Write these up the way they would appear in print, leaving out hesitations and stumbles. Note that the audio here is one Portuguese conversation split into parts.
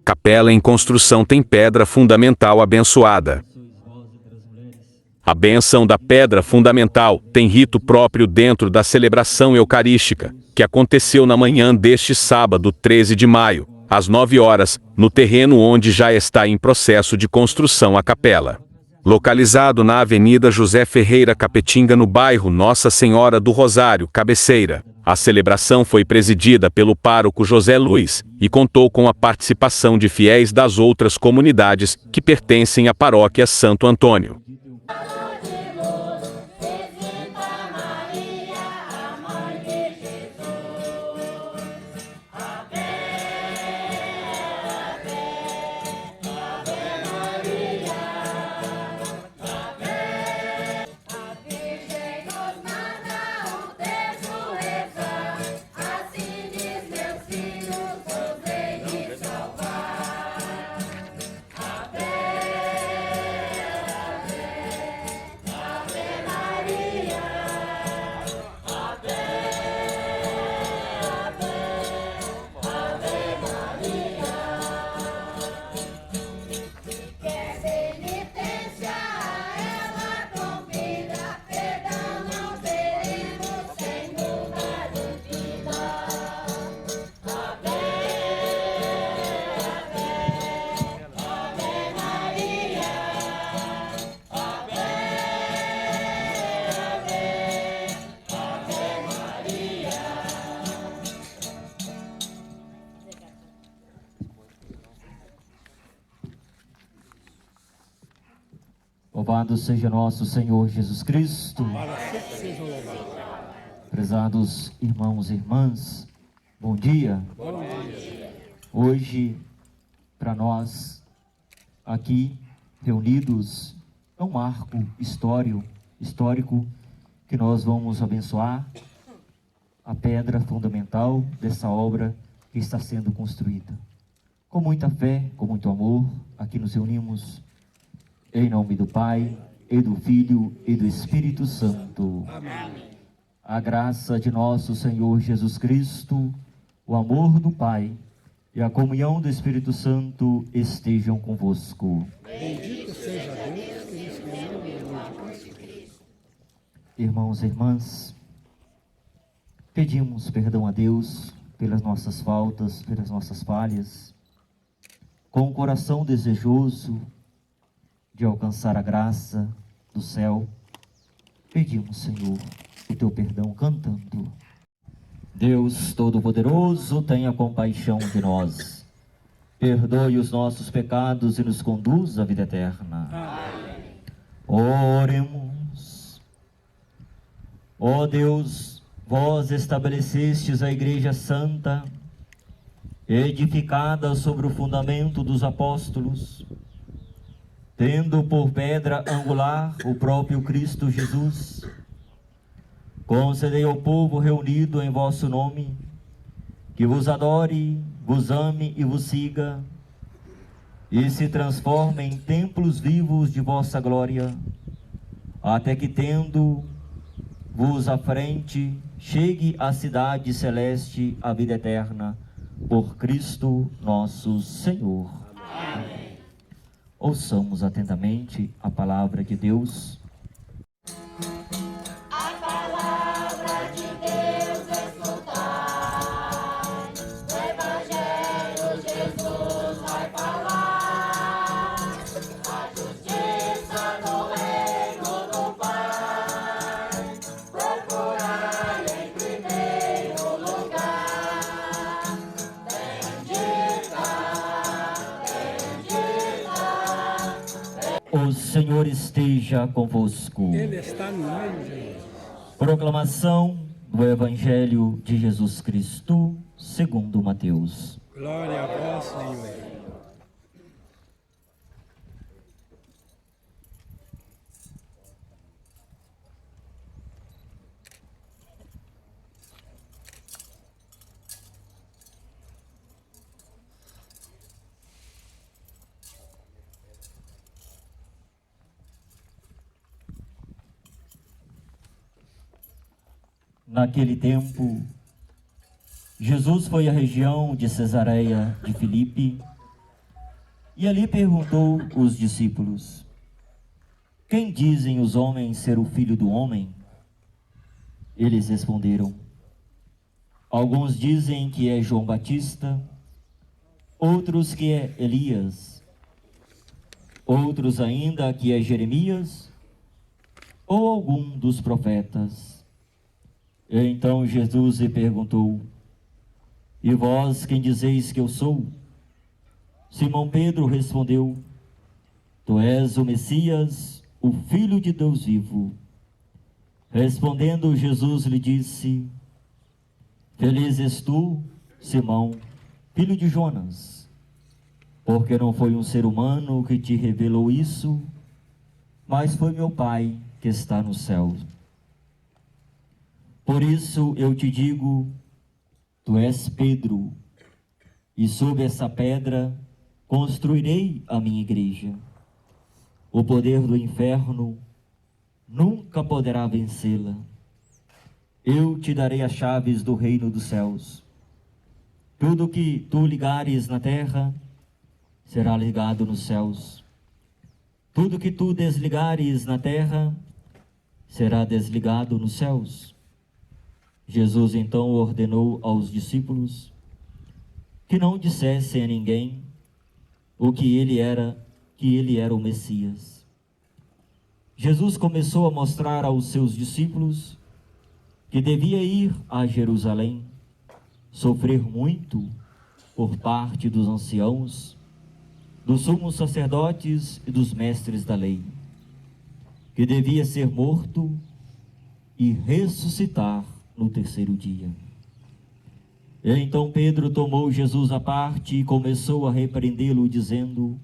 Capela em construção tem pedra fundamental abençoada. A bênção da pedra fundamental tem rito próprio dentro da celebração eucarística, que aconteceu na manhã deste sábado, 13 de maio, às 9 horas, no terreno onde já está em processo de construção a capela. Localizado na Avenida José Ferreira Capetinga, no bairro Nossa Senhora do Rosário, Cabeceira, a celebração foi presidida pelo pároco José Luiz e contou com a participação de fiéis das outras comunidades que pertencem à paróquia Santo Antônio. Louvado seja nosso Senhor Jesus Cristo. Prezados irmãos e irmãs, bom dia. Bom dia. Hoje, para nós, aqui reunidos, é um marco histórico que nós vamos abençoar a pedra fundamental dessa obra que está sendo construída. Com muita fé, com muito amor, aqui nos reunimos em nome do Pai, e do Filho, e do Espírito Santo. Amém. A graça de nosso Senhor Jesus Cristo, o amor do Pai e a comunhão do Espírito Santo estejam convosco. Bendito seja Deus que nos criou em nome de Cristo. Irmãos e irmãs, pedimos perdão a Deus pelas nossas faltas, pelas nossas falhas, com o coração desejoso de alcançar a graça do céu. Pedimos, Senhor, o teu perdão cantando. Deus Todo-Poderoso, tenha compaixão de nós. Perdoe os nossos pecados e nos conduz à vida eterna. Amém. Oremos. Ó Deus, vós estabelecestes a Igreja Santa, edificada sobre o fundamento dos apóstolos, tendo por pedra angular o próprio Cristo Jesus. Concedei ao povo reunido em vosso nome, que vos adore, vos ame e vos siga, e se transforme em templos vivos de vossa glória, até que, tendo-vos à frente, chegue à cidade celeste, a vida eterna, por Cristo nosso Senhor. Amém. Ouçamos atentamente a palavra de Deus. A palavra de Deus escutai, o Evangelho Jesus vai falar, a justiça no reino do Pai, procurai em primeiro lugar, bendita. O Senhor esteja convosco. Ele está no meio de nós. Proclamação do Evangelho de Jesus Cristo, segundo Mateus. Glória a vós, Senhor. Naquele tempo, Jesus foi à região de Cesareia de Filipe e ali perguntou os discípulos: quem dizem os homens ser o Filho do Homem? Eles responderam: alguns dizem que é João Batista, outros que é Elias, outros ainda que é Jeremias ou algum dos profetas. Então Jesus lhe perguntou: e vós quem dizeis que eu sou? Simão Pedro respondeu: tu és o Messias, o Filho de Deus vivo. Respondendo Jesus lhe disse: feliz és tu, Simão, filho de Jonas, porque não foi um ser humano que te revelou isso, mas foi meu Pai que está no céu. Por isso eu te digo, tu és Pedro, e sob essa pedra construirei a minha igreja. O poder do inferno nunca poderá vencê-la. Eu te darei as chaves do reino dos céus. Tudo que tu ligares na terra será ligado nos céus. Tudo que tu desligares na terra será desligado nos céus. Jesus então ordenou aos discípulos que não dissessem a ninguém que ele era o Messias. Jesus começou a mostrar aos seus discípulos que devia ir a Jerusalém, sofrer muito por parte dos anciãos, dos sumos sacerdotes e dos mestres da lei, que devia ser morto e ressuscitar no terceiro dia. E então Pedro tomou Jesus à parte e começou a repreendê-lo, dizendo: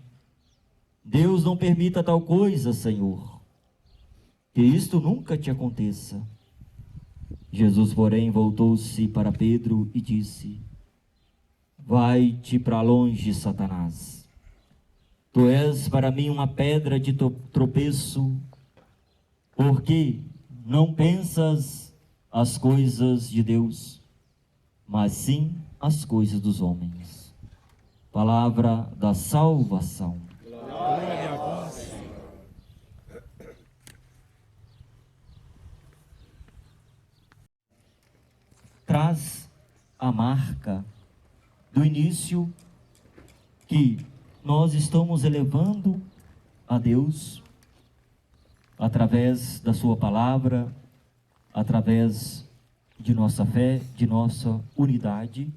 Deus não permita tal coisa, Senhor, que isto nunca te aconteça. Jesus, porém, voltou-se para Pedro e disse: vai-te para longe, Satanás. Tu és para mim uma pedra de tropeço, porque não pensas as coisas de Deus, mas sim as coisas dos homens. Palavra da salvação. Glória a vós, Senhor. Traz a marca do início que nós estamos elevando a Deus através da sua palavra, através de nossa fé, de nossa unidade,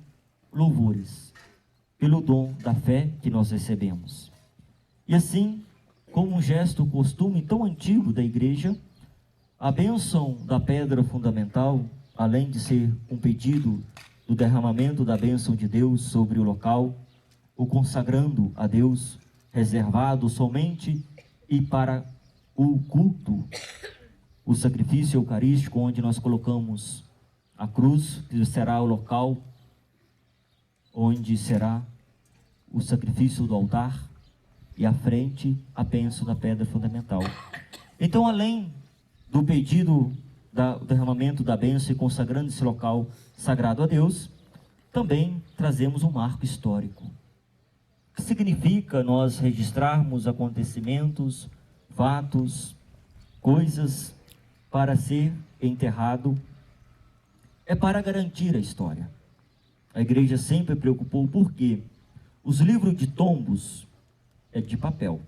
louvores pelo dom da fé que nós recebemos. E assim, como um gesto, costume tão antigo da igreja, a bênção da pedra fundamental, além de ser um pedido do derramamento da bênção de Deus sobre o local, o consagrando a Deus, reservado somente e para o culto, o sacrifício eucarístico, onde nós colocamos a cruz, que será o local onde será o sacrifício do altar, e à frente a bênção da pedra fundamental. Então, além do pedido do derramamento da bênção e consagrando esse local sagrado a Deus, também trazemos um marco histórico, que significa nós registrarmos acontecimentos, fatos, coisas para ser enterrado, é para garantir a história. A igreja sempre preocupou porque os livros de tombos é de papel.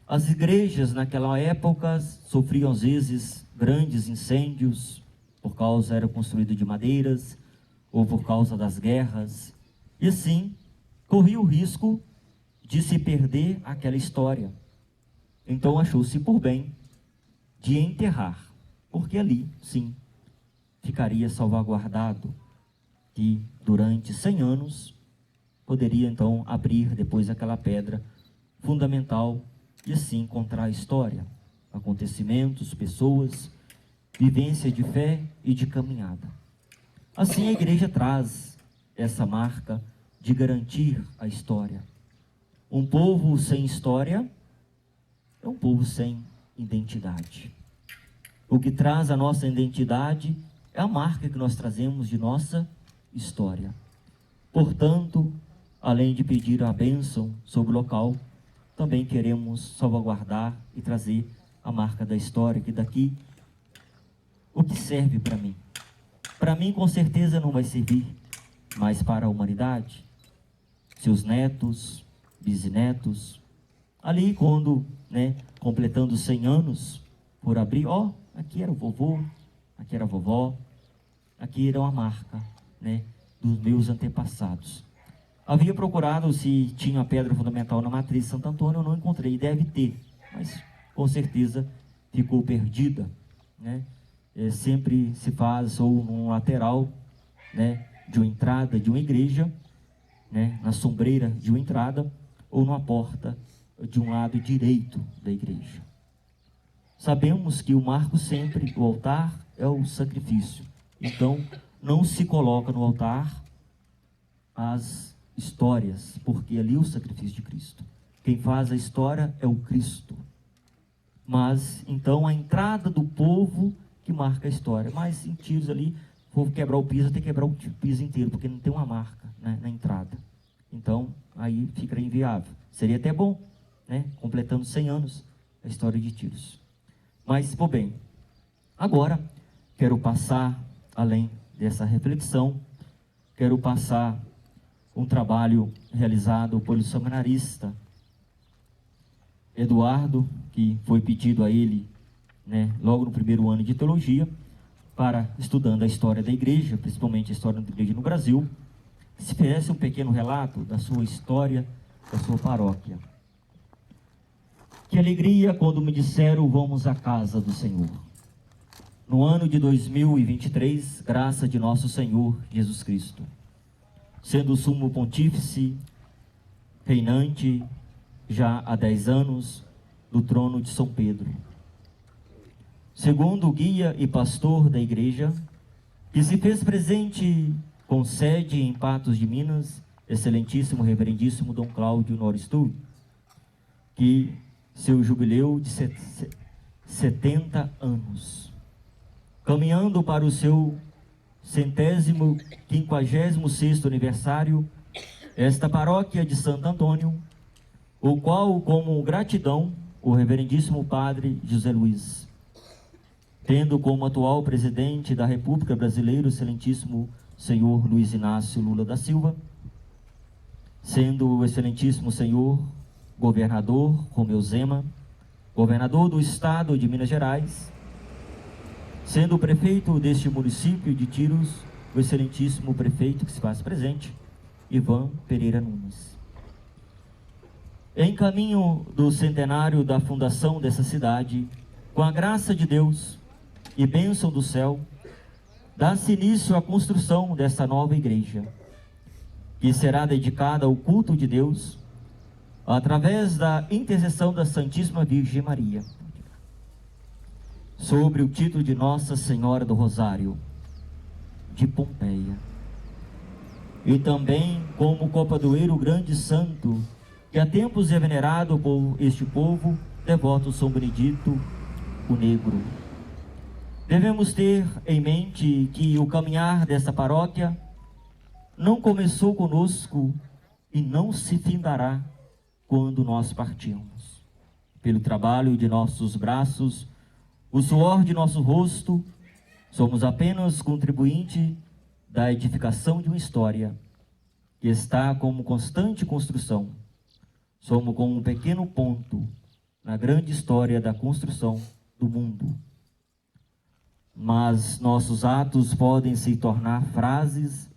As igrejas naquela época sofriam às vezes grandes incêndios, por causa era construído de madeiras, ou por causa das guerras, e assim corria o risco de se perder aquela história. Então achou-se por bem de enterrar, porque ali, sim, ficaria salvaguardado, que durante 100 anos poderia então abrir depois aquela pedra fundamental e assim encontrar a história, acontecimentos, pessoas, vivência de fé e de caminhada. Assim a igreja traz essa marca de garantir a história. Um povo sem história é um povo sem identidade. O que traz a nossa identidade é a marca que nós trazemos de nossa história. Portanto, além de pedir a bênção sobre o local, também queremos salvaguardar e trazer a marca da história, que daqui, o que serve para mim? Para mim, com certeza, não vai servir, mas para a humanidade, seus netos, bisnetos, ali quando, completando 100 anos, por abrir, aqui era o vovô, aqui era a vovó, aqui era uma marca, dos meus antepassados. Havia procurado se tinha a pedra fundamental na matriz de Santo Antônio, eu não encontrei, deve ter, mas com certeza ficou perdida, sempre se faz ou num lateral, de uma entrada de uma igreja, na sombreira de uma entrada, ou numa porta de um lado direito da igreja. Sabemos que o marco sempre, o altar, é o sacrifício. Então, não se coloca no altar as histórias, porque ali é o sacrifício de Cristo. Quem faz a história é o Cristo. Mas, então, a entrada do povo que marca a história. Mas, em tiros ali, o povo quebrar o piso, tem que quebrar o piso inteiro, porque não tem uma marca, na entrada. Então, aí fica inviável. Seria até bom, completando 100 anos, a história de Tiros. Mas, bem, agora quero passar, além dessa reflexão, quero passar um trabalho realizado pelo seminarista Eduardo, que foi pedido a ele, logo no primeiro ano de teologia, para, estudando a história da igreja, principalmente a história da igreja no Brasil, se fizesse um pequeno relato da sua história, da sua paróquia. Que alegria quando me disseram, vamos à casa do Senhor. No ano de 2023, graça de nosso Senhor Jesus Cristo, sendo o sumo pontífice, reinante, já há 10 anos, do trono de São Pedro. Segundo o guia e pastor da igreja, que se fez presente com sede em Patos de Minas, excelentíssimo reverendíssimo Dom Cláudio Noristu, que seu jubileu de 70 anos, caminhando para o seu 156º aniversário, esta paróquia de Santo Antônio, o qual, como gratidão, o reverendíssimo padre José Luiz, tendo como atual presidente da República Brasileira o excelentíssimo senhor Luiz Inácio Lula da Silva, sendo o excelentíssimo senhor governador Romeu Zema, governador do estado de Minas Gerais, sendo o prefeito deste município de Tiros, o excelentíssimo prefeito que se faz presente, Ivan Pereira Nunes. Em caminho do centenário da fundação dessa cidade, com a graça de Deus e bênção do céu, dá-se início à construção dessa nova igreja, que será dedicada ao culto de Deus, através da intercessão da Santíssima Virgem Maria, sobre o título de Nossa Senhora do Rosário, de Pompeia. E também como copadoeiro grande santo, que há tempos é venerado por este povo, devoto São Benedito, o Negro. Devemos ter em mente que o caminhar dessa paróquia não começou conosco e não se findará quando nós partirmos. Pelo trabalho de nossos braços, o suor de nosso rosto, somos apenas contribuinte da edificação de uma história que está como constante construção. Somos como um pequeno ponto na grande história da construção do mundo. Mas nossos atos podem se tornar frases,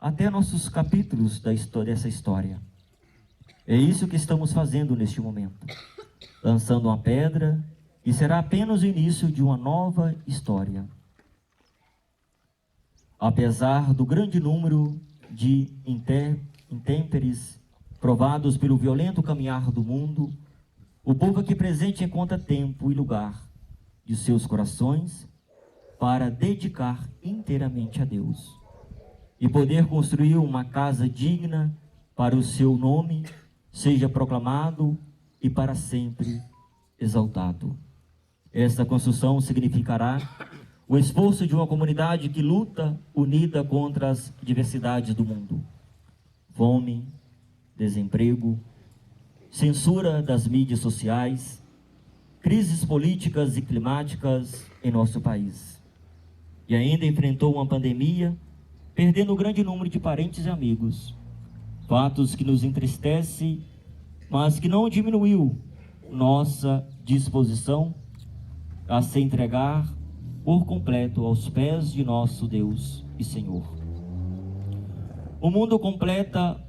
até nossos capítulos dessa história. É isso que estamos fazendo neste momento, lançando uma pedra, e será apenas o início de uma nova história. Apesar do grande número de intempéries provados pelo violento caminhar do mundo, o povo aqui presente encontra tempo e lugar de seus corações para dedicar inteiramente a Deus e poder construir uma casa digna para o seu nome seja proclamado e para sempre exaltado. Esta construção significará o esforço de uma comunidade que luta unida contra as diversidades do mundo. Fome, desemprego, censura das mídias sociais, crises políticas e climáticas em nosso país. E ainda enfrentou uma pandemia, perdendo um grande número de parentes e amigos. Fatos que nos entristecem, mas que não diminuiu nossa disposição a se entregar por completo aos pés de nosso Deus e Senhor. O mundo contempla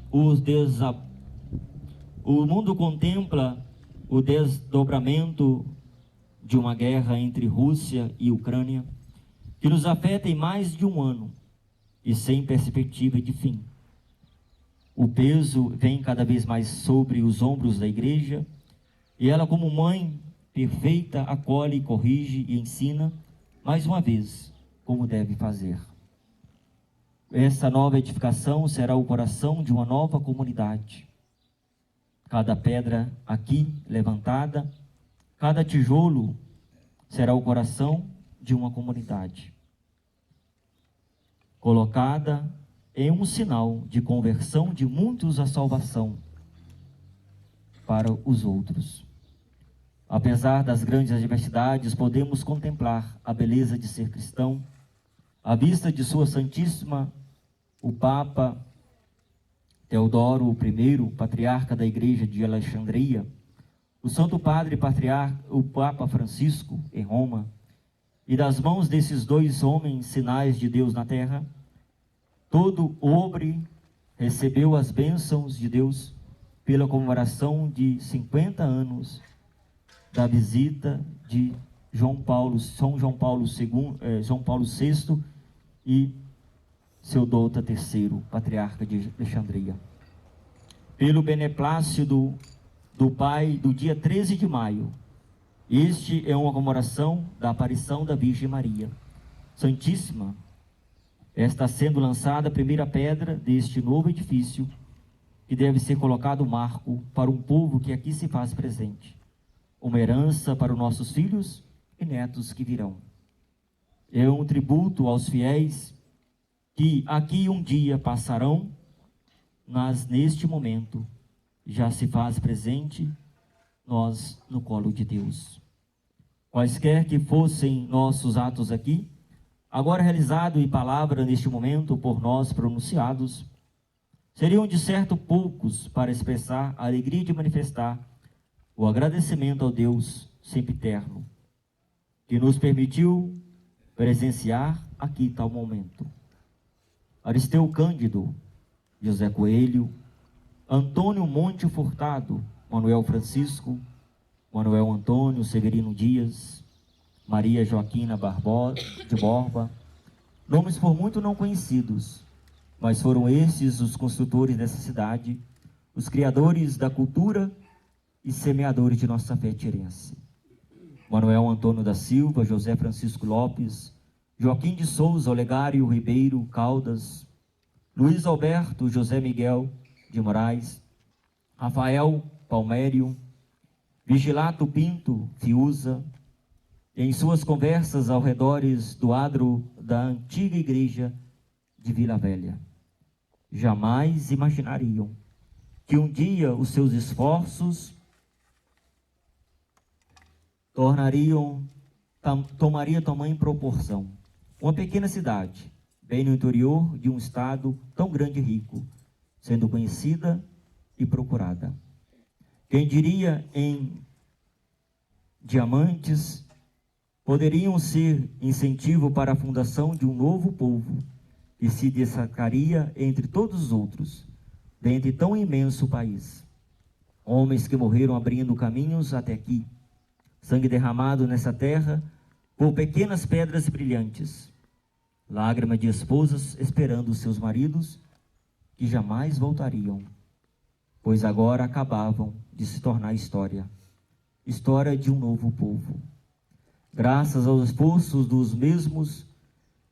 o desdobramento de uma guerra entre Rússia e Ucrânia, que nos afeta em mais de um ano e sem perspectiva de fim. O peso vem cada vez mais sobre os ombros da igreja, e ela, como mãe perfeita, acolhe, corrige e ensina, mais uma vez, como deve fazer. Essa nova edificação será o coração de uma nova comunidade. Cada pedra aqui levantada, cada tijolo será o coração de uma comunidade, colocada em um sinal de conversão de muitos à salvação para os outros. Apesar das grandes adversidades, podemos contemplar a beleza de ser cristão, à vista de Sua Santíssima, o Papa Teodoro I, patriarca da Igreja de Alexandria, o Santo Padre Patriarca, o Papa Francisco, em Roma, e das mãos desses dois homens, sinais de Deus na terra, todo obre recebeu as bênçãos de Deus pela comemoração de 50 anos da visita de São João Paulo VI e Seudota III, patriarca de Alexandria. Pelo beneplácito do Pai, do dia 13 de maio, este é uma comemoração da aparição da Virgem Maria Santíssima. Está sendo lançada a primeira pedra deste novo edifício, que deve ser colocado marco para um povo que aqui se faz presente, uma herança para os nossos filhos e netos que virão. É um tributo aos fiéis que aqui um dia passarão, mas neste momento já se faz presente nós no colo de Deus. Quaisquer que fossem nossos atos aqui, agora realizado em palavra neste momento por nós pronunciados, seriam de certo poucos para expressar a alegria de manifestar o agradecimento ao Deus sempre eterno, que nos permitiu presenciar aqui tal momento. Aristeu Cândido, José Coelho, Antônio Monte Furtado, Manuel Francisco, Manuel Antônio Severino Dias, Maria Joaquina de Borba, nomes por muito não conhecidos, mas foram esses os construtores dessa cidade, os criadores da cultura e semeadores de nossa fé tirense. Manuel Antônio da Silva, José Francisco Lopes, Joaquim de Souza, Olegário Ribeiro Caldas, Luiz Alberto José Miguel de Moraes, Rafael Palmério, Vigilato Pinto Fiuza, em suas conversas ao redores do adro da antiga igreja de Vila Velha. Jamais imaginariam que um dia os seus esforços tomaria tamanha proporção. Uma pequena cidade, bem no interior de um estado tão grande e rico, sendo conhecida e procurada. Quem diria em diamantes poderiam ser incentivo para a fundação de um novo povo que se destacaria entre todos os outros, dentre tão imenso país. Homens que morreram abrindo caminhos até aqui, sangue derramado nessa terra por pequenas pedras brilhantes, lágrima de esposas esperando seus maridos que jamais voltariam, pois agora acabavam de se tornar história de um novo povo. Graças aos esforços dos mesmos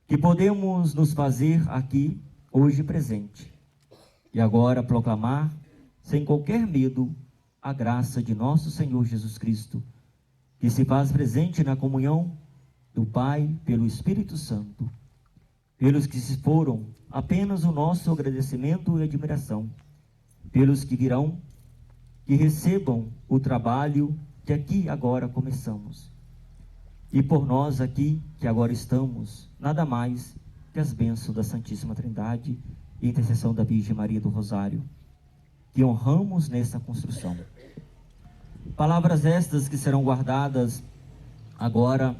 que podemos nos fazer aqui, hoje presente, e agora proclamar, sem qualquer medo, a graça de nosso Senhor Jesus Cristo, que se faz presente na comunhão do Pai, pelo Espírito Santo, pelos que se foram, apenas o nosso agradecimento e admiração, pelos que virão, que recebam o trabalho que aqui agora começamos, e por nós aqui que agora estamos, nada mais que as bênçãos da Santíssima Trindade e intercessão da Virgem Maria do Rosário, que honramos nesta construção. Palavras estas que serão guardadas agora,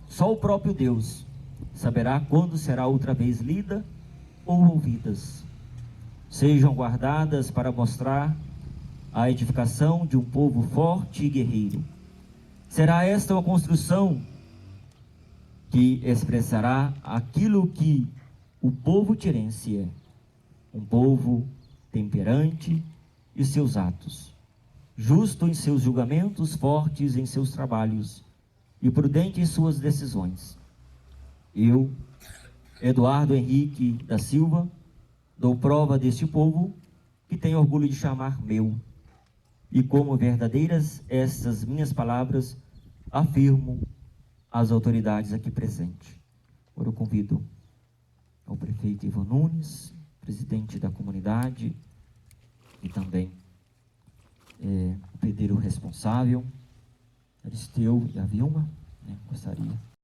só o próprio Deus saberá quando será outra vez lida ou ouvidas. Sejam guardadas para mostrar a edificação de um povo forte e guerreiro. Será esta uma construção que expressará aquilo que o povo tirense é, um povo temperante em seus atos, justo em seus julgamentos, fortes em seus trabalhos e prudente em suas decisões. Eu, Eduardo Henrique da Silva, dou prova deste povo que tenho orgulho de chamar meu, e como verdadeiras estas minhas palavras afirmo às autoridades aqui presentes. Agora eu convido ao prefeito Ivan Nunes, presidente da comunidade, e também o pedreiro responsável, Aristeu e a Vilma, gostaria.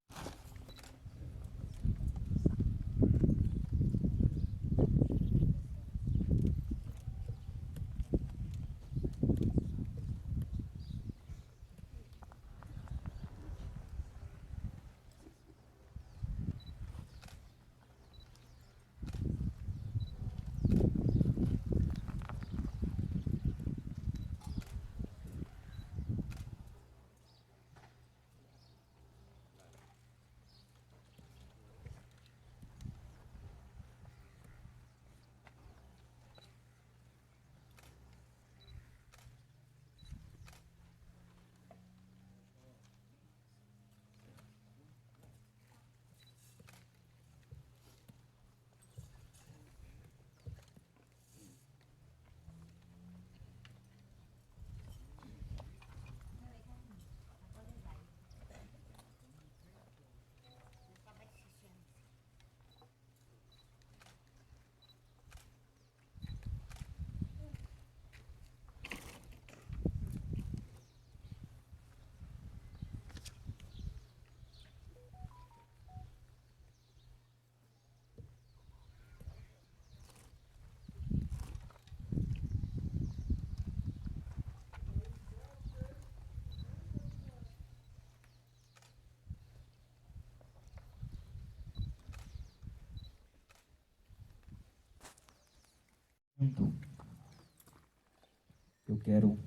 Eu quero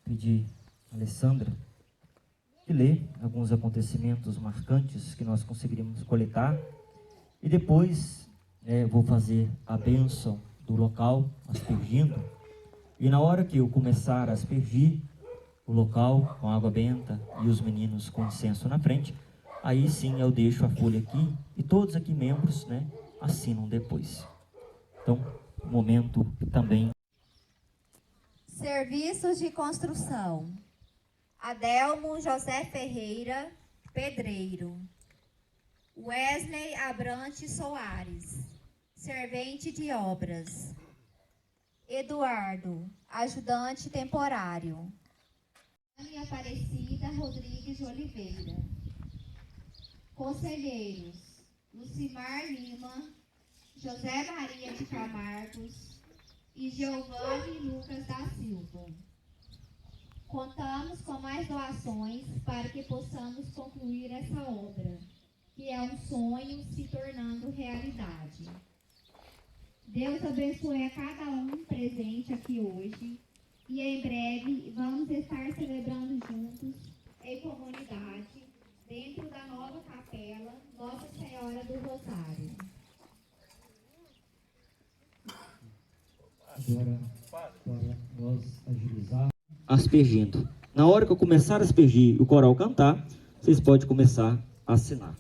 pedir a Alessandra que lê alguns acontecimentos marcantes que nós conseguiríamos coletar, e depois vou fazer a bênção do local, aspergindo, e na hora que eu começar a aspergir o local com água benta e os meninos com incenso na frente, aí sim eu deixo a folha aqui e todos aqui membros assinam depois. Então, momento também. Serviços de construção. Adelmo José Ferreira, pedreiro. Wesley Abrante Soares, servente de obras. Eduardo, ajudante temporário. Ana Aparecida Rodrigues de Oliveira. Conselheiros: Lucimar Lima, José Maria de Camargos e Giovanni Lucas da Silva. Contamos com mais doações para que possamos concluir essa obra, que é um sonho se tornando realidade. Deus abençoe a cada um presente aqui hoje, e em breve vamos estar celebrando juntos, em comunidade, dentro da nova capela Nossa Senhora do Rosário. Agora, para nós agilizar, aspergindo. Na hora que eu começar a aspergir e o coral cantar, vocês podem começar a assinar.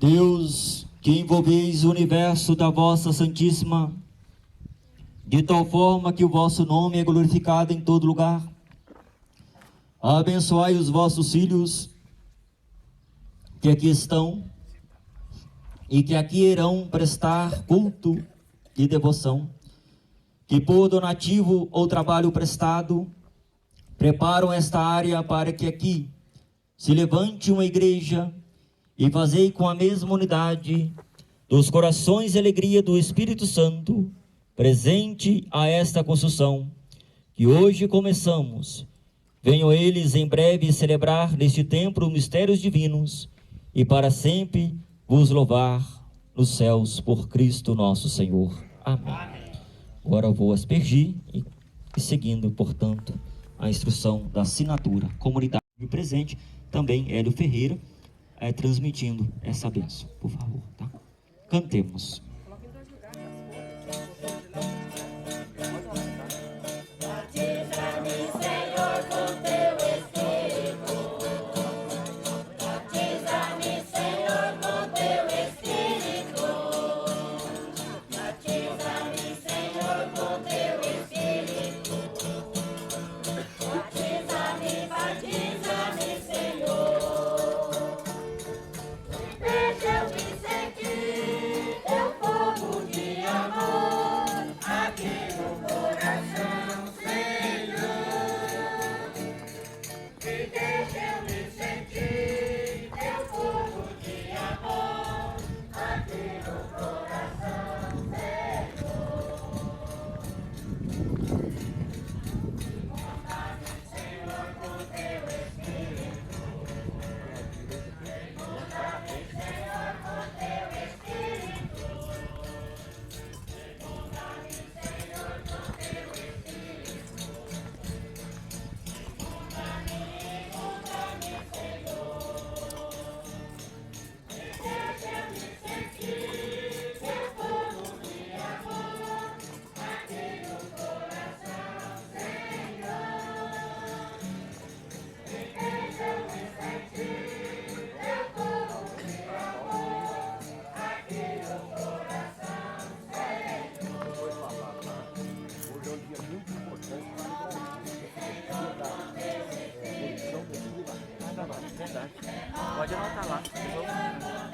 Deus, que envolveis o universo da vossa Santíssima, de tal forma que o vosso nome é glorificado em todo lugar, Abençoai os vossos filhos que aqui estão e que aqui irão prestar culto e devoção, que por donativo ou trabalho prestado preparam esta área para que aqui se levante uma igreja e fazei com a mesma unidade dos corações e alegria do Espírito Santo presente a esta construção que hoje começamos. Venham eles em breve celebrar neste templo mistérios divinos e para sempre vos louvar nos céus por Cristo nosso Senhor. Amém. Agora eu vou aspergir e seguindo, portanto, a instrução da assinatura. Comunidade presente, também Hélio Ferreira, transmitindo essa bênção, por favor, tá? Cantemos. Pode anotar lá. Teu fogo de amor.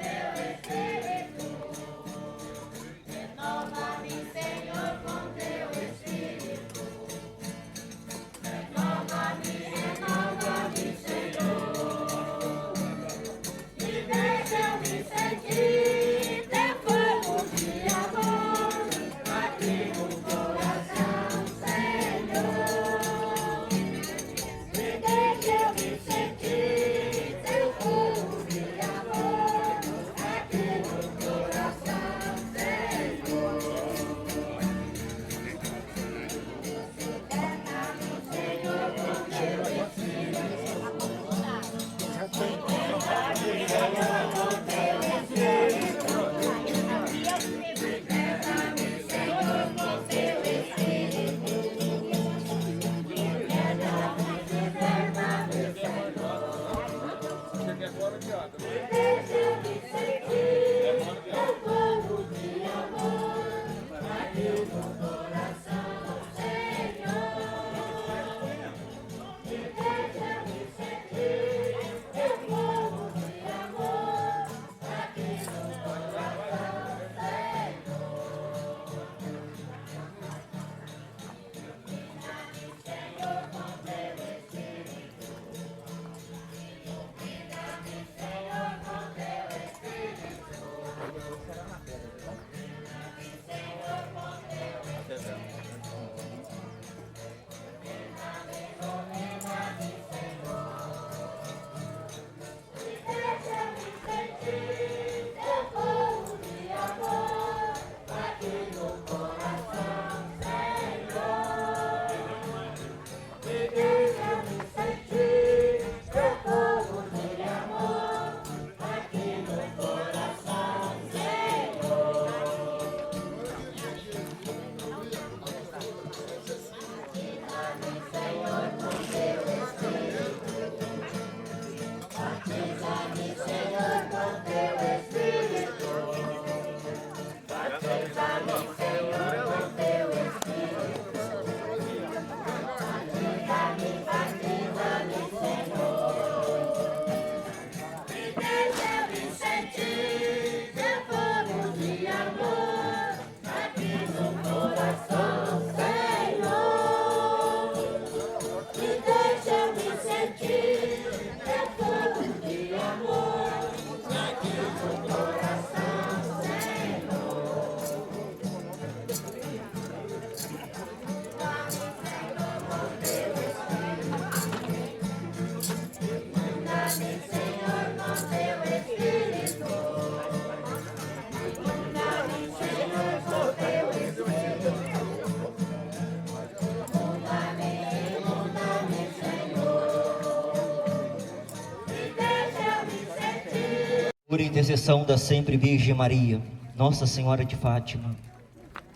Por intercessão da sempre Virgem Maria, Nossa Senhora de Fátima,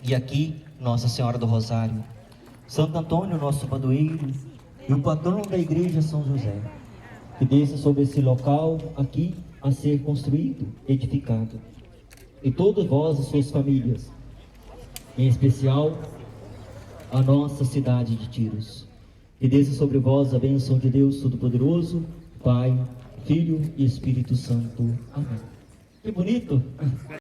e aqui Nossa Senhora do Rosário, Santo Antônio, nosso padroeiro, e o patrono da Igreja São José, que desça sobre esse local aqui a ser construído, edificado, e todos vós e suas famílias, em especial a nossa cidade de Tiros, que desça sobre vós a bênção de Deus Todo-Poderoso, Pai, Filho e Espírito Santo. Amém. Que bonito!